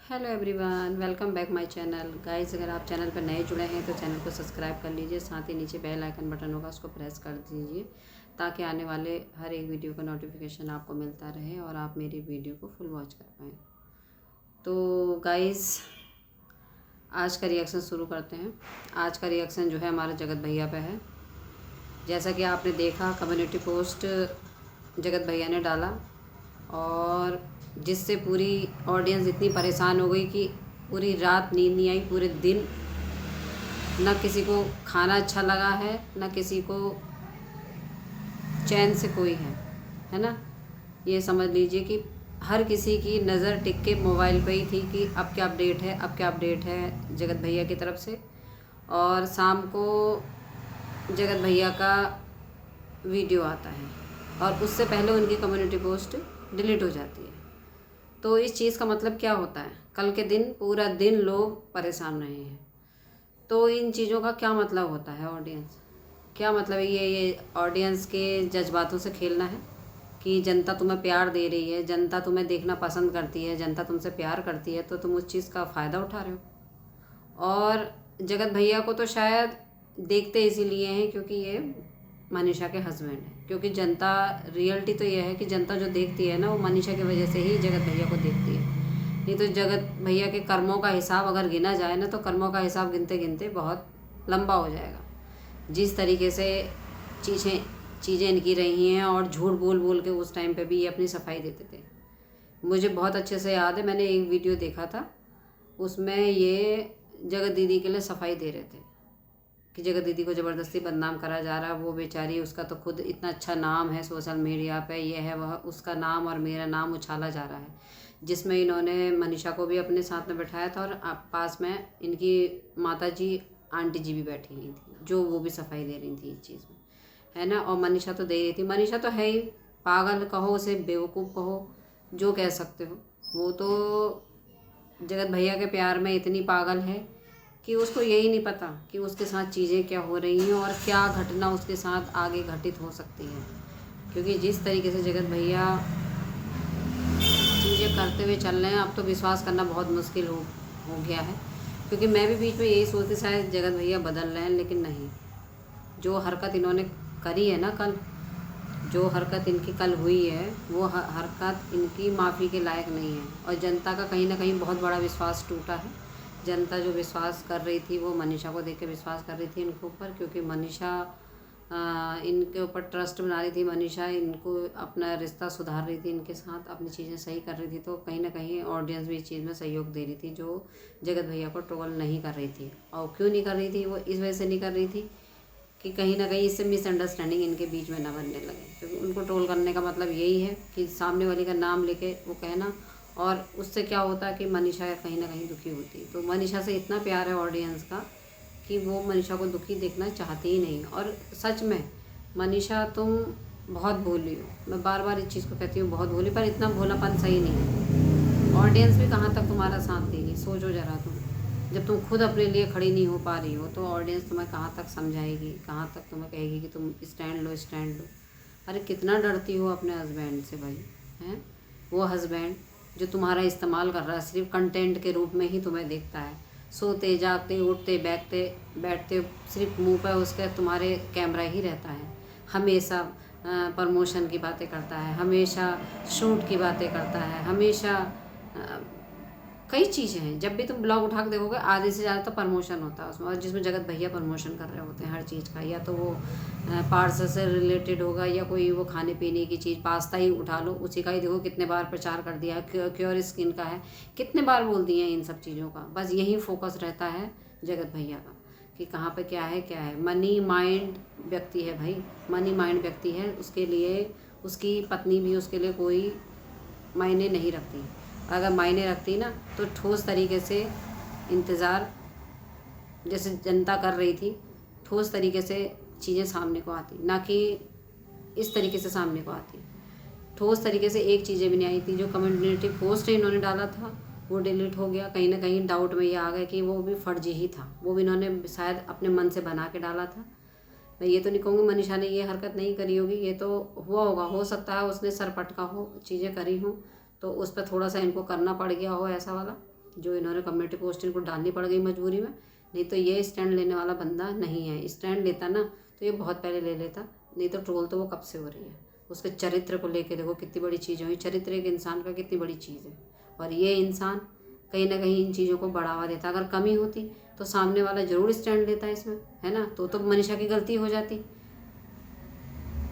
Hello everyone, welcome back my channel. Guys, अगर आप channel पर नए जुड़े हैं तो चैनल को सब्सक्राइब कर लीजिए। साथ ही नीचे बेल आइकन बटन होगा, उसको प्रेस कर दीजिए ताकि आने वाले हर एक वीडियो का नोटिफिकेशन आपको मिलता रहे और आप मेरी वीडियो को फुल वॉच कर पाएँ। तो गाइस, आज का रिएक्शन शुरू करते हैं। आज का रिएक्शन जो है हमारे जगत भैया पे है। जैसा कि आपने देखा, कम्युनिटी पोस्ट जगत भैया ने डाला और जिससे पूरी ऑडियंस इतनी परेशान हो गई कि पूरी रात नींद नहीं आई। पूरे दिन ना किसी को खाना अच्छा लगा है, ना किसी को चैन से कोई है ना। ये समझ लीजिए कि हर किसी की नज़र टिक के मोबाइल पे ही थी कि अब क्या अपडेट है, अब क्या अपडेट है जगत भैया की तरफ से। और शाम को जगत भैया का वीडियो आता है और उससे पहले उनकी कम्युनिटी पोस्ट डिलीट हो जाती है। तो इस चीज़ का मतलब क्या होता है? कल के दिन पूरा दिन लोग परेशान रहे हैं। तो इन चीज़ों का क्या मतलब होता है? ऑडियंस क्या मतलब है? ये ऑडियंस के जज्बातों से खेलना है कि जनता तुम्हें प्यार दे रही है, जनता तुम्हें देखना पसंद करती है, जनता तुमसे प्यार करती है, तो तुम उस चीज़ का फ़ायदा उठा रहे हो। और जगत भैया को तो शायद देखते इसीलिए हैं क्योंकि ये मनीषा के हस्बैंड हैं। क्योंकि जनता, रियलिटी तो ये है कि जनता जो देखती है ना, वो मनीषा की वजह से ही जगत भैया को देखती है। नहीं तो जगत भैया के कर्मों का हिसाब अगर गिना जाए ना, तो कर्मों का हिसाब गिनते गिनते बहुत लंबा हो जाएगा। जिस तरीके से चीज़ें इनकी रही हैं और झूठ बोल बोल के उस टाइम पे भी ये अपनी सफाई देते थे। मुझे बहुत अच्छे से याद है, मैंने एक वीडियो देखा था, उसमें ये जगत दीदी के लिए सफाई दे रहे थे कि जगत दीदी को ज़बरदस्ती बदनाम करा जा रहा है। वो बेचारी, उसका तो खुद इतना अच्छा नाम है सोशल मीडिया पे, ये है वह, उसका नाम और मेरा नाम उछाला जा रहा है। जिसमें इन्होंने मनीषा को भी अपने साथ में बैठाया था और पास में इनकी माता जी, आंटी जी भी बैठी हुई थी, जो वो भी सफाई दे रही थी इस चीज़ में, है ना। और मनीषा तो दे रही थी। मनीषा तो है ही, पागल कहो उसे, बेवकूफ़ कहो, जो कह सकते हो। वो तो जगत भैया के प्यार में इतनी पागल है कि उसको यही नहीं पता कि उसके साथ चीज़ें क्या हो रही हैं और क्या घटना उसके साथ आगे घटित हो सकती है। क्योंकि जिस तरीके से जगत भैया चीज़ें करते हुए चल रहे हैं, अब तो विश्वास करना बहुत मुश्किल हो गया है। क्योंकि मैं भी बीच में यही सोचती शायद जगत भैया बदल रहे हैं, लेकिन नहीं। जो हरकत इन्होंने करी है ना कल, जो हरकत इनकी कल हुई है, वो हरकत इनकी माफ़ी के लायक नहीं है। और जनता का कहीं ना कहीं बहुत बड़ा विश्वास टूटा है। जनता जो विश्वास कर रही थी, वो मनीषा को देख के विश्वास कर रही थी इनके ऊपर, क्योंकि मनीषा इनके ऊपर ट्रस्ट बना रही थी। मनीषा इनको अपना रिश्ता सुधार रही थी, इनके साथ अपनी चीज़ें सही कर रही थी। तो कहीं ना कहीं ऑडियंस भी इस चीज़ में सहयोग दे रही थी, जो जगत भैया को ट्रोल नहीं कर रही थी। और क्यों नहीं कर रही थी? वो इस वजह से नहीं कर रही थी कि कहीं ना कहीं इससे मिसअंडरस्टैंडिंग इनके बीच में ना बनने लगे। क्योंकि उनको ट्रोल करने का मतलब यही है कि सामने वाले का नाम लेके वो कहना, और उससे क्या होता है कि मनीषा कहीं ना कहीं दुखी होती। तो मनीषा से इतना प्यार है ऑडियंस का कि वो मनीषा को दुखी देखना चाहती ही नहीं। और सच में मनीषा, तुम बहुत भोली हो। मैं बार बार इस चीज़ को कहती हूँ, बहुत भोली, पर इतना भोलापन सही नहीं है। ऑडियंस भी कहाँ तक तुम्हारा साथ देगी? सोचो ज़रा तुम। जब तुम खुद अपने लिए खड़ी नहीं हो पा रही हो, तो ऑडियंस तुम्हें कहाँ तक समझाएगी, कहाँ तक तुम्हें कहेगी कि तुम स्टैंड लो, स्टैंड लो। अरे कितना डरती हो अपने हस्बैंड से भाई, हैं? वो हस्बैंड जो तुम्हारा इस्तेमाल कर रहा है, सिर्फ कंटेंट के रूप में ही तुम्हें देखता है। सोते जागते, उठते बैठते बैठते सिर्फ मुंह पर उसके तुम्हारे कैमरा ही रहता है। हमेशा प्रमोशन की बातें करता है, हमेशा शूट की बातें करता है, हमेशा कई चीज़ें हैं। जब भी तुम ब्लॉग उठा के देखोगे, आधे से ज़्यादा तो प्रमोशन होता है उसमें, और जिसमें जगत भैया प्रमोशन कर रहे होते हैं हर चीज़ का। या तो वो पार्सल से रिलेटेड होगा, या कोई वो खाने पीने की चीज़, पास्ता ही उठा लो, उसी का ही देखो कितने बार प्रचार कर दिया है। क्योर स्किन का है, कितने बार बोल दिए हैं इन सब चीज़ों का। बस यही फोकस रहता है जगत भैया का कि कहाँ पे क्या है, क्या है। मनी माइंड व्यक्ति है भाई, मनी माइंड व्यक्ति है। उसके लिए उसकी पत्नी भी उसके लिए कोई मायने नहीं रखती। अगर मायने रखती ना, तो ठोस तरीके से इंतज़ार जैसे जनता कर रही थी, ठोस तरीके से चीज़ें सामने को आती, ना कि इस तरीके से सामने को आती। ठोस तरीके से एक चीज़ें भी नहीं आई थी। जो कम्युनिटी पोस्ट इन्होंने डाला था वो डिलीट हो गया। कहीं ना कहीं डाउट में ये आ गया कि वो भी फर्जी ही था, वो भी इन्होंने शायद अपने मन से बना के डाला था। मैं ये तो नहीं कहूँगी मनीषा ने ये हरकत नहीं करी होगी, ये तो हुआ होगा। हो सकता है उसने सर पटका हो, चीज़ें करी हों, तो उस पर थोड़ा सा इनको करना पड़ गया हो ऐसा वाला। जो इन्होंने कम्युनिटी पोस्ट इनको डालनी पड़ गई मजबूरी में, नहीं तो ये स्टैंड लेने वाला बंदा नहीं है। स्टैंड लेता ना तो ये बहुत पहले ले लेता, नहीं तो ट्रोल तो वो कब से हो रही है। उसके चरित्र को लेके देखो कितनी बड़ी चीज़ हुई, चरित्र एक इंसान का कितनी बड़ी चीज़ है। और ये इंसान कहीं ना कहीं इन चीज़ों को बढ़ावा देता। अगर कमी होती तो सामने वाला ज़रूर स्टैंड लेता है इसमें, है ना। तो मनीषा की गलती हो जाती।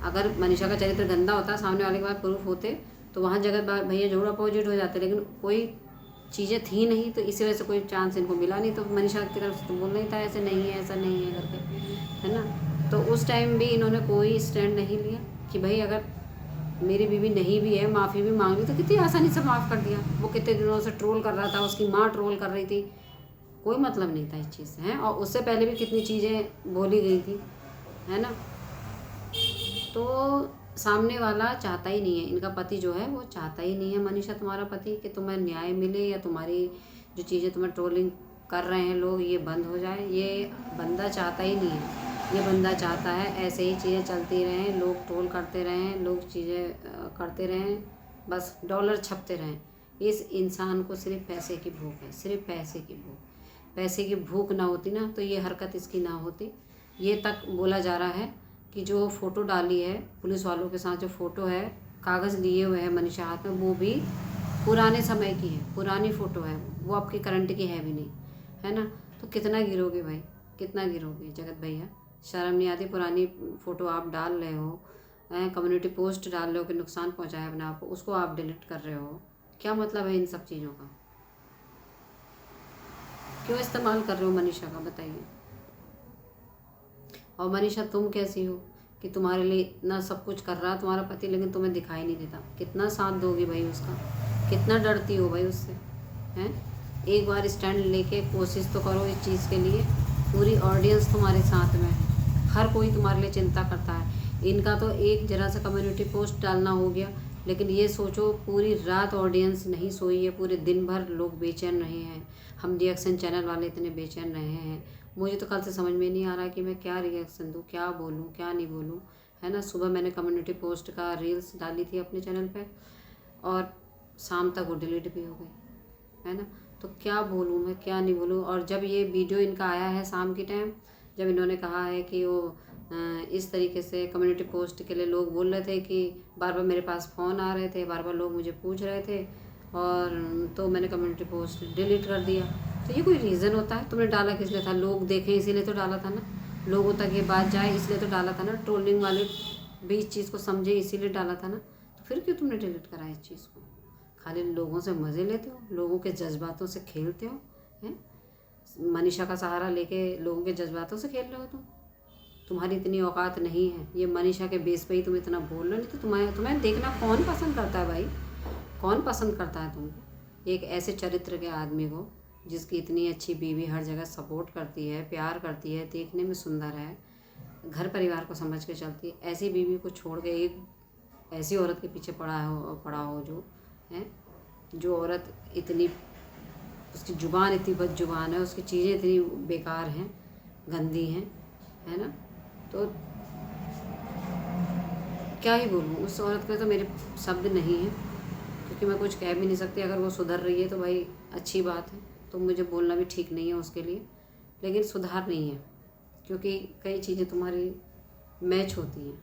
अगर मनीषा का चरित्र गंदा होता, सामने वाले के पास प्रूफ होते, तो वहाँ जगत भैया जरूर अपोजिट हो जाते। लेकिन कोई चीज़ें थी नहीं, तो इसी वजह से कोई चांस इनको मिला नहीं। तो मनीषा की तरफ से तो बोलना ही था ऐसे नहीं है, ऐसा नहीं है करके, है ना। तो उस टाइम भी इन्होंने कोई स्टैंड नहीं लिया कि भाई अगर मेरी बीवी नहीं भी है, माफ़ी भी मांग ली तो कितनी आसानी से माफ़ कर दिया। वो कितने दिनों से ट्रोल कर रहा था, उसकी माँ ट्रोल कर रही थी, कोई मतलब नहीं था इस चीज़ से, हैं। और उससे पहले भी कितनी चीज़ें बोली गई थी, है ना। तो सामने वाला चाहता ही नहीं है, इनका पति जो है वो चाहता ही नहीं है मनीषा तुम्हारा पति कि तुम्हें न्याय मिले या तुम्हारी जो चीज़ें तुम्हें ट्रोलिंग कर रहे हैं लोग ये बंद हो जाए। ये बंदा चाहता ही नहीं है। ये बंदा चाहता है ऐसे ही चीज़ें चलती रहें, लोग ट्रोल करते रहें, लोग चीज़ें करते रहें, बस डॉलर छपते रहें। इस इंसान को सिर्फ पैसे की भूख है, सिर्फ पैसे की भूख। पैसे की भूख ना होती ना तो ये हरकत इसकी ना होती। ये तक बोला जा रहा है कि जो फ़ोटो डाली है पुलिस वालों के साथ, जो फ़ोटो है कागज़ लिए हुए है मनीषा हाथ में, वो भी पुराने समय की है, पुरानी फ़ोटो है वो, आपकी करंट की है भी नहीं, है ना। तो कितना गिरोगे भाई, कितना गिरोगे जगत भैया। शर्म नहीं आती? पुरानी फ़ोटो आप डाल रहे हो, कम्युनिटी पोस्ट डाल रहे हो कि नुकसान पहुंचाए अपने आप को, उसको आप डिलीट कर रहे हो। क्या मतलब है इन सब चीज़ों का? क्यों इस्तेमाल कर रहे हो मनीषा का, बताइए। और मनीषा तुम कैसी हो कि तुम्हारे लिए इतना सब कुछ कर रहा है तुम्हारा पति, लेकिन तुम्हें दिखाई नहीं देता। कितना साथ दोगी भाई उसका, कितना डरती हो भाई उससे, हैं। एक बार स्टैंड लेके कोशिश तो करो इस चीज़ के लिए। पूरी ऑडियंस तुम्हारे साथ में है, हर कोई तुम्हारे लिए चिंता करता है। इनका तो एक जरा सा कम्युनिटी पोस्ट डालना हो गया, लेकिन ये सोचो पूरी रात ऑडियंस नहीं सोई है, पूरे दिन भर लोग बेचैन रहे हैं। हम रिएक्शन चैनल वाले इतने बेचैन रहे हैं। मुझे तो कल से समझ में नहीं आ रहा कि मैं क्या रिएक्शन दूँ, क्या बोलूँ क्या नहीं बोलूँ, है ना। सुबह मैंने कम्युनिटी पोस्ट का रील्स डाली थी अपने चैनल पे और शाम तक वो डिलीट भी हो गई, है ना। तो क्या बोलूँ मैं, क्या नहीं बोलूँ। और जब ये वीडियो इनका आया है शाम के टाइम, जब इन्होंने कहा है कि वो इस तरीके से कम्युनिटी पोस्ट के लिए लोग बोल रहे थे कि बार बार मेरे पास फ़ोन आ रहे थे, बार बार लोग मुझे पूछ रहे थे, और तो मैंने कम्युनिटी पोस्ट डिलीट कर दिया। तो ये कोई रीज़न होता है? तुमने डाला किस लिए था? लोग देखें इसीलिए तो डाला था ना, लोगों तक ये बात जाए इसलिए तो डाला था ना, ट्रोलिंग वाले भी इस चीज़ को समझे इसीलिए डाला था ना। तो फिर क्यों तुमने डिलीट करा इस चीज़ को? खाली लोगों से मज़े लेते हो, लोगों के जज्बातों से खेलते हो, हैं। मनीषा का सहारा लेके लोगों के जज्बातों से खेल रहे हो तुम। तुम्हारी इतनी औकात नहीं है, ये मनीषा के बेस पे ही तुम इतना बोल रहे हो। नहीं तो तुम्हें देखना कौन पसंद करता है भाई, कौन पसंद करता है तुमको? एक ऐसे चरित्र के आदमी को जिसकी इतनी अच्छी बीवी हर जगह सपोर्ट करती है, प्यार करती है, देखने में सुंदर है, घर परिवार को समझ के चलती है। ऐसी बीवी को छोड़ के एक ऐसी औरत के पीछे पड़ा हो जो है, जो औरत इतनी, उसकी ज़ुबान इतनी बद ज़ुबान है, उसकी चीज़ें इतनी बेकार हैं, गंदी हैं, है ना। तो क्या ही बोलूँ उस औरत पे, तो मेरे शब्द नहीं हैं, क्योंकि मैं कुछ कह भी नहीं सकती। अगर वो सुधर रही है तो भाई अच्छी बात है, तो मुझे बोलना भी ठीक नहीं है उसके लिए, लेकिन सुधार नहीं है, क्योंकि कई चीज़ें तुम्हारी मैच होती हैं।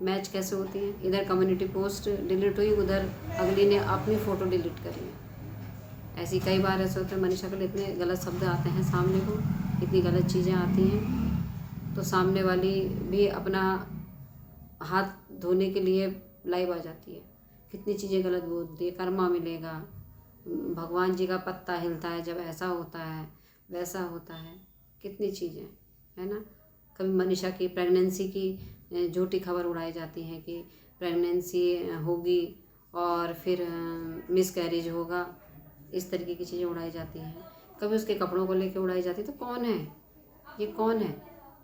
मैच कैसे होती है? इधर कम्युनिटी पोस्ट डिलीट हुई, उधर अगली ने अपनी फ़ोटो डिलीट करी है। ऐसी कई बार ऐसे होते हैं, मनीषा के लिए इतने गलत शब्द आते हैं सामने को, इतनी गलत चीज़ें आती हैं, तो सामने वाली भी अपना हाथ धोने के लिए लाइव आ जाती है। कितनी चीज़ें गलत बोलती है, कर्मा मिलेगा, भगवान जी का पत्ता हिलता है जब ऐसा होता है, वैसा होता है, कितनी चीज़ें, है ना। कभी मनीषा की प्रेगनेंसी की झूठी खबर उड़ाई जाती है कि प्रेगनेंसी होगी और फिर मिसकैरेज होगा, इस तरीके की चीज़ें उड़ाई जाती हैं। कभी उसके कपड़ों को लेके उड़ाई जाती है। तो कौन है ये, कौन है?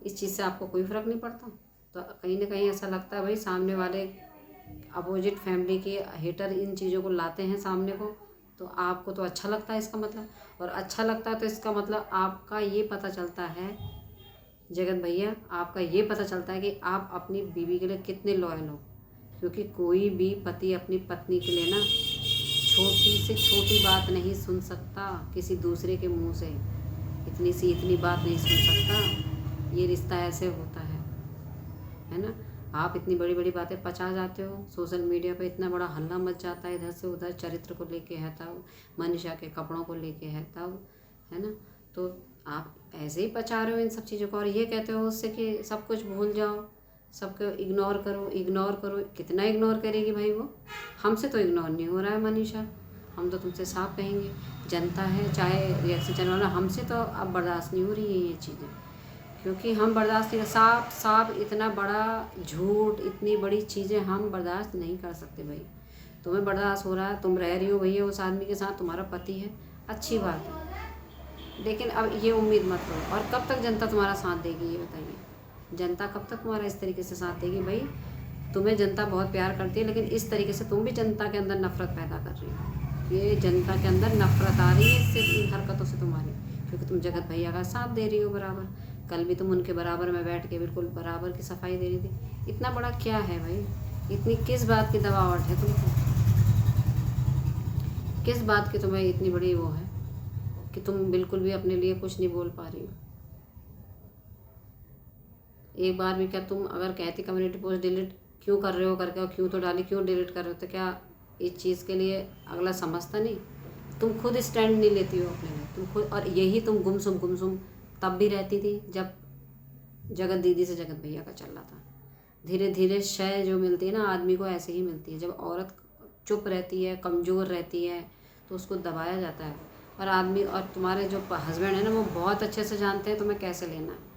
इस चीज़ से आपको कोई फ़र्क नहीं पड़ता? तो कहीं ना कहीं ऐसा लगता है भाई सामने वाले अपोजिट फैमिली के हेटर इन चीज़ों को लाते हैं सामने को, तो आपको तो अच्छा लगता है इसका मतलब। और अच्छा लगता है तो इसका मतलब आपका ये पता चलता है जगत भैया, आपका ये पता चलता है कि आप अपनी बीवी के लिए कितने लॉयल हो। क्योंकि कोई भी पति अपनी पत्नी के लिए ना छोटी से छोटी बात नहीं सुन सकता किसी दूसरे के मुंह से, इतनी सी इतनी बात नहीं सुन सकता। ये रिश्ता ऐसे होता है ना। आप इतनी बड़ी बड़ी बातें पचा जाते हो, सोशल मीडिया पे इतना बड़ा हल्ला मच जाता है, इधर से उधर चरित्र को लेके है तब, मनीषा के कपड़ों को लेके है तब, है ना। तो आप ऐसे ही पचा रहे हो इन सब चीज़ों को, और ये कहते हो उससे कि सब कुछ भूल जाओ, सबको इग्नोर करो इग्नोर करो। कितना इग्नोर करेगी भाई वो? हमसे तो इग्नोर नहीं हो रहा है मनीषा, हम तो तुमसे साफ कहेंगे, जनता है चाहे रिएक्शन चैनल वाला, हमसे तो अब बर्दाश्त नहीं हो रही है ये चीज़ें, क्योंकि हम बर्दाश्त नहीं, साफ साफ इतना बड़ा झूठ, इतनी बड़ी चीज़ें हम बर्दाश्त नहीं कर सकते भाई। तुम्हें बर्दाश्त हो रहा है, तुम रह रही हो भैया उस आदमी के साथ, तुम्हारा पति है, अच्छी बात है, लेकिन अब ये उम्मीद मत करो। और कब तक जनता तुम्हारा साथ देगी ये बताइए? जनता कब तक तुम्हारा इस तरीके से साथ देगी भाई? तुम्हें जनता बहुत प्यार करती है, लेकिन इस तरीके से तुम भी जनता के अंदर नफरत पैदा कर रही हो। ये जनता के अंदर नफरत आ रही है सिर्फ इन हरकतों से तुम्हारी, क्योंकि तुम जगत भैया का साथ दे रही हो बराबर। कल भी तुम उनके बराबर में बैठ के बिल्कुल बराबर की सफाई दे रही थी। इतना बड़ा क्या है भाई? इतनी किस बात की दबावट है तुमको? किस बात की तुम्हें इतनी बड़ी वो है कि तुम बिल्कुल भी अपने लिए कुछ नहीं बोल पा रही हो? एक बार भी क्या तुम अगर कहती कम्युनिटी पोस्ट डिलीट क्यों कर रहे हो करके, और क्यों तो डाली, क्यों डिलीट कर रहे हो, तो क्या इस चीज़ के लिए अगला समझता नहीं? तुम खुद स्टैंड नहीं लेती हो अपने लिए, तुम खुद। और यही तुम गुमसुम तब भी रहती थी जब जगत दीदी से जगत भैया का चल रहा था। धीरे धीरे शय जो मिलती है ना आदमी को, ऐसे ही मिलती है। जब औरत चुप रहती है, कमज़ोर रहती है, तो उसको दबाया जाता है। और आदमी, और तुम्हारे जो हस्बैंड है ना, वो बहुत अच्छे से जानते हैं तुम्हें कैसे लेना है।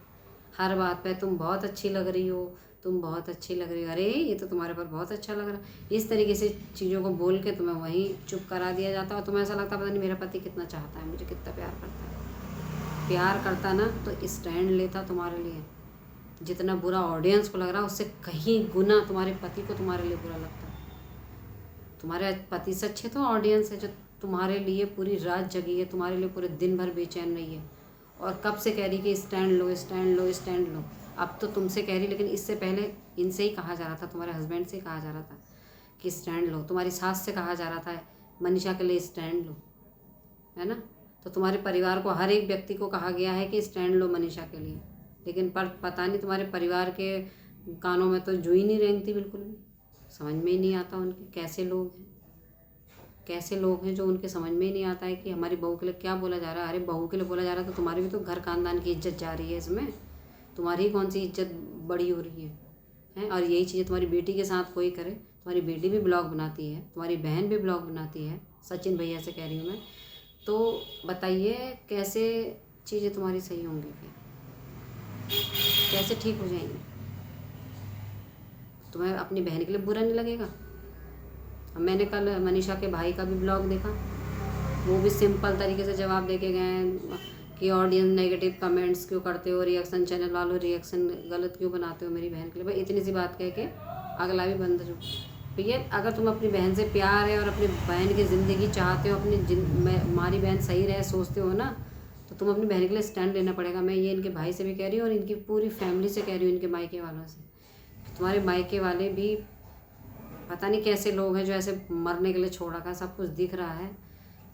हर बात पे तुम बहुत अच्छी लग रही हो, तुम बहुत अच्छी लग रही हो, अरे ये तो तुम्हारे पर बहुत अच्छा लग रहा है, इस तरीके से चीज़ों को बोल के तुम्हें वहीं चुप करा दिया जाता है। और तुम्हें ऐसा लगता है पता नहीं मेरा पति कितना चाहता है, मुझे कितना प्यार करता है। प्यार करता ना तो स्टैंड लेता तुम्हारे लिए। जितना बुरा ऑडियंस को लग रहा है उससे कहीं गुना तुम्हारे पति को तुम्हारे लिए बुरा लगता है। तुम्हारे पति से अच्छे तो ऑडियंस है जो तुम्हारे लिए पूरी रात जगी है, तुम्हारे लिए पूरे दिन भर बेचैन रही है, और कब से कह रही कि स्टैंड लो स्टैंड लो स्टैंड लो। अब तो तुमसे कह रही, लेकिन इससे पहले इनसे ही कहा जा रहा था, तुम्हारे हस्बैंड से कहा जा रहा था कि स्टैंड लो। तुम्हारी सास से कहा जा रहा था मनीषा के लिए स्टैंड लो, है ना। तो तुम्हारे परिवार को, हर एक व्यक्ति को कहा गया है कि स्टैंड लो मनीषा के लिए, लेकिन पर पता नहीं तुम्हारे परिवार के कानों में तो जू ही नहीं रेंगती बिल्कुल भी। समझ में ही नहीं आता उनके कैसे लोग हैं, कैसे लोग हैं जो उनके समझ में ही नहीं आता है कि हमारी बहू के लिए क्या बोला जा रहा है। अरे बहू के लिए बोला जा रहा है तो तुम्हारी भी तो घर खानदान की इज्जत जा रही है इसमें, तुम्हारी कौन सी इज्जत बड़ी हो रही है? और यही चीज़ें तुम्हारी बेटी के साथ कोई करे, तुम्हारी बेटी भी ब्लॉग बनाती है, तुम्हारी बहन भी ब्लॉग बनाती है, सचिन भैया से कह रही हूँ मैं। तो बताइए कैसे चीज़ें तुम्हारी सही होंगी, फिर कैसे ठीक हो जाएंगी? तुम्हें अपनी बहन के लिए बुरा नहीं लगेगा? मैंने कल मनीषा के भाई का भी ब्लॉग देखा, वो भी सिंपल तरीके से जवाब देके गए कि ऑडियंस नेगेटिव कमेंट्स क्यों करते हो, रिएक्शन चैनल वालों रिएक्शन गलत क्यों बनाते हो मेरी बहन के लिए। भाई इतनी सी बात कह के अगला भी बंद जो भैया, अगर तुम अपनी बहन से प्यार है और अपनी बहन की ज़िंदगी चाहते हो, हमारी बहन सही रहे सोचते हो ना, तो तुम अपनी बहन के लिए स्टैंड लेना पड़ेगा। मैं ये इनके भाई से भी कह रही हूँ और इनकी पूरी फैमिली से कह रही हूँ, इनके मायके वालों से। तुम्हारे मायके वाले भी पता नहीं कैसे लोग हैं जो ऐसे मरने के लिए छोड़ रखा है, सब कुछ दिख रहा है,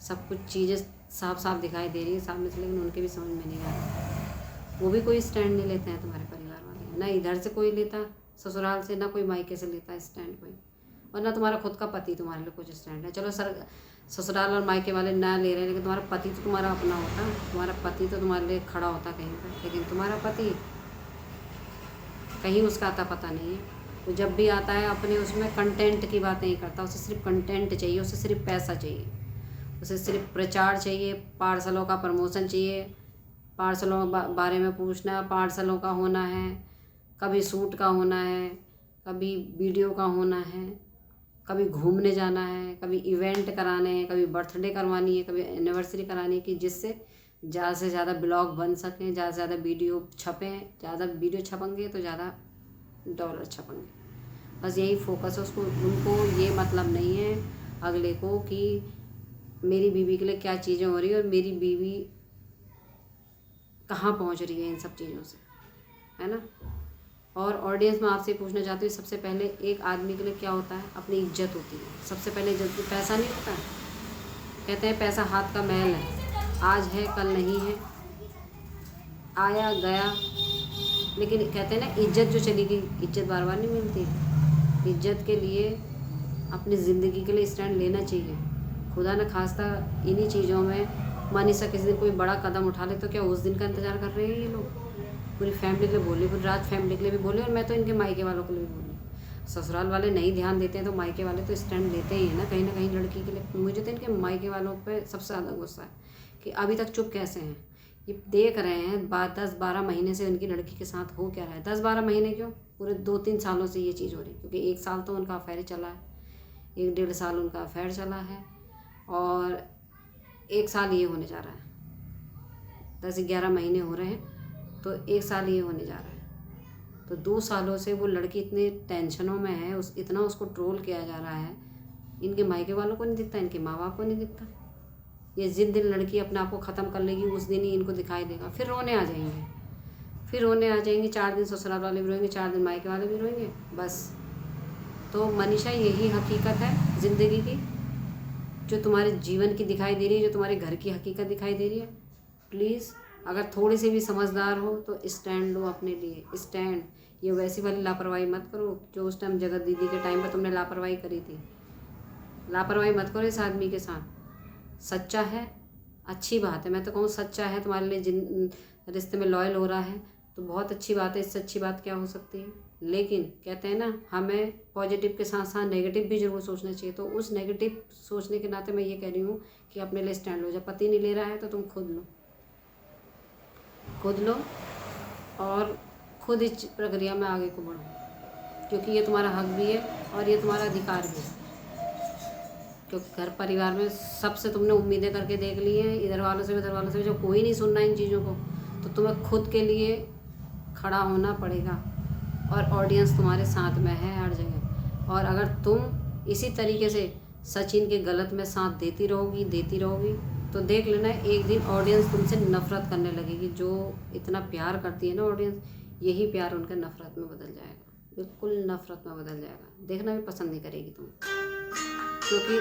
सब कुछ चीज़ें साफ साफ दिखाई दे रही है सामने से, लेकिन उनके भी समझ में नहीं आ रहा। वो भी कोई स्टैंड नहीं लेते हैं तुम्हारे परिवार वाले, ना इधर से कोई लेता ससुराल से, ना कोई मायके से लेता है स्टैंड कोई, और ना तुम्हारा खुद का पति तुम्हारे लिए कुछ स्टैंड है। चलो सर ससुराल और मायके वाले ना ले रहे हैं, लेकिन तुम्हारा पति तो तुम्हारा अपना होता, तुम्हारा पति तो तुम्हारे लिए खड़ा होता कहीं पर, लेकिन तुम्हारा पति कहीं उसका आता पता नहीं है। वो जब भी आता है अपने उसमें कंटेंट की बात नहीं करता, उसे सिर्फ कंटेंट चाहिए, उसे सिर्फ पैसा चाहिए, उसे सिर्फ प्रचार चाहिए, पार्सलों का प्रमोशन चाहिए, पार्सलों बारे में पूछना, पार्सलों का होना है, कभी सूट का होना है, कभी वीडियो का होना है, कभी घूमने जाना है, कभी इवेंट कराने हैं, कभी बर्थडे करवानी है, कभी एनिवर्सरी करानी है, कि जिससे ज़्यादा से ज़्यादा ब्लॉग बन सकें, ज़्यादा से ज़्यादा वीडियो छपें, ज़्यादा वीडियो छपेंगे तो ज़्यादा डॉलर छपेंगे। बस यही फोकस है उसको, उनको ये मतलब नहीं है अगले को कि मेरी बीवी के लिए क्या चीज़ें हो रही है और मेरी बीवी कहाँ पहुँच रही है इन सब चीज़ों से, है ना। और ऑडियंस में आपसे पूछना चाहती हूँ, सबसे पहले एक आदमी के लिए क्या होता है? अपनी इज्जत होती है सबसे पहले। इज्जत पैसा नहीं होता है, कहते हैं पैसा हाथ का मैल है, आज है कल नहीं है, आया गया। लेकिन कहते हैं ना, इज्जत जो चली गई, इज्जत बार बार नहीं मिलती। इज्जत के लिए अपनी ज़िंदगी के लिए स्टैंड लेना चाहिए। खुदा न खास्ता इन्हीं चीज़ों में मनीषा किसी दिन कोई बड़ा कदम उठा ले तो क्या उस दिन का इंतज़ार कर रहे हैं ये लोग? पूरी फैमिली के लिए बोले, पूरी रात फैमिली के लिए भी बोले, और मैं तो इनके मायके वालों के लिए भी बोली। ससुराल वाले नहीं ध्यान देते हैं तो मायके वाले तो स्टैंड लेते ही हैं ना कहीं लड़की के लिए। मुझे तो इनके मायके वालों पे सबसे ज़्यादा गुस्सा है कि अभी तक चुप कैसे हैं। ये देख रहे हैं 10-12 महीने से उनकी लड़की के साथ हो क्या रहा है। 10-12 महीने क्यों, पूरे 2-3 सालों से ये चीज़ हो रही है। क्योंकि 1 साल तो उनका अफेयर चला है, 1-1.5 साल उनका अफेयर चला है, और 1 साल ये होने जा रहा है। 10-11 महीने हो रहे हैं तो 1 साल ये होने जा रहा है। तो 2 सालों से वो लड़की इतने टेंशनों में है, इतना उसको ट्रोल किया जा रहा है। इनके मायके वालों को नहीं दिखता, इनके माँ बाप को नहीं दिखता। ये जिस दिन लड़की अपने आप को ख़त्म कर लेगी उस दिन ही इनको दिखाई देगा। फिर रोने आ जाएंगे, 4 दिन ससुराल वाले भी रोएंगे, 4 दिन मायके वाले भी रोएंगे, बस। तो मनीषा, यही हकीकत है ज़िंदगी की, जो तुम्हारे जीवन की दिखाई दे रही है, जो तुम्हारे घर की हकीकत दिखाई दे रही है। प्लीज़ अगर थोड़ी सी भी समझदार हो तो स्टैंड लो अपने लिए, स्टैंड। ये वैसी वाली लापरवाही मत करो जो उस टाइम जगत दीदी के टाइम पर तुमने लापरवाही करी थी। लापरवाही मत करो इस आदमी के साथ। सच्चा है, अच्छी बात है, मैं तो कहूँ सच्चा है, तुम्हारे लिए जिन रिश्ते में लॉयल हो रहा है तो बहुत अच्छी बात है। इससे अच्छी बात क्या हो सकती है? लेकिन कहते हैं ना, हमें पॉजिटिव के साथ साथ नेगेटिव भी जरूर सोचना चाहिए। तो उस नेगेटिव सोचने के नाते मैं ये कह रही हूँ कि अपने लिए स्टैंड लो। जब पति नहीं ले रहा है तो तुम खुद लो और खुद इस प्रक्रिया में आगे को बढ़ो, क्योंकि ये तुम्हारा हक भी है और ये तुम्हारा अधिकार भी है। क्योंकि घर परिवार में सबसे तुमने उम्मीदें करके देख ली हैं, इधर वालों से उधर वालों से, जब कोई नहीं सुन रहा इन चीज़ों को तो तुम्हें खुद के लिए खड़ा होना पड़ेगा। और ऑडियंस तुम्हारे साथ में है हर जगह। और अगर तुम इसी तरीके से सचिन के गलत में साथ देती रहोगी तो देख लेना, एक दिन ऑडियंस तुमसे नफ़रत करने लगेगी। जो इतना प्यार करती है ना ऑडियंस, यही प्यार उनका नफ़रत में बदल जाएगा, बिल्कुल नफ़रत में बदल जाएगा। देखना भी पसंद नहीं करेगी तुम, क्योंकि